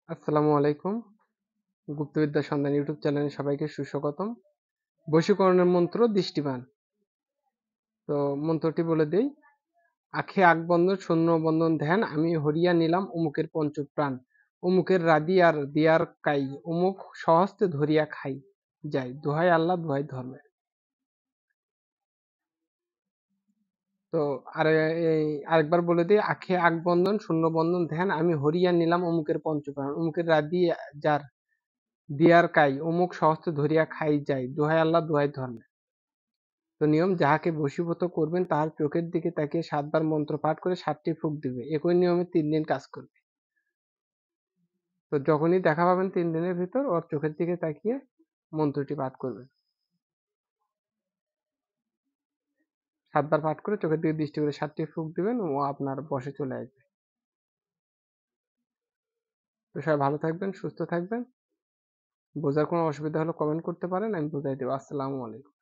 আসসালামু আলাইকুম। গুপ্তবিদ্যা সন্ধান ইউটিউব চ্যানেলে সবাইকে সুস্বাগতম। বশীকরণের মন্ত্র দৃষ্টিবান। তো মন্ত্রটি বলে দেই। আখে আখ বন্ধন শূন্য বন্ধন ধ্যান আমি হরিয়া নিলাম অমুকের পঞ্চপ্রাণ। অমুকের রাদি আর দিয়ার কাই অমুক স্বহস্তে ধরিয়া খাই যাই। দোহাই আল্লাহ দোহাই ধর্মের। তো আর এই আরেকবার বলে দিই, আখে আখ বন্ধন শূন্য বন্ধন ধ্যান আমি হরিয়া নিলাম অমুকের পঞ্চপ্রাণ। অমুকের রাদি যার দিয়ার কাই অমুক স্বহস্তে ধরিয়া খাই যাই। দোহাই আল্লাহ দোহাই ধর্মের। তো নিয়ম, যাহাকে বশীভূত করবেন তাহার চোখের দিকে তাকিয়ে ৭ বার মন্ত্র পাঠ করে ৭টি ফুঁক দিবে। একই নিয়মে ৩ দিন কাজ করবে। তো যখনই দেখা পাবেন ৩ দিনের ভিতর ওর চোখের দিকে তাকিয়ে মন্ত্রটি পাঠ করবেন। ৭ বার পাঠ করে চোখের দিকে দৃষ্টি করে ৭টি ফুঁক দিবেন, ও আপনার বশে চলে আসবে। তো সবাই ভালো থাকবেন, সুস্থ থাকবেন। বোঝার কোনো অসুবিধা হলে কমেন্ট করতে পারেন, আমি বুঝাই দেব। আসসালামু আলাইকুম।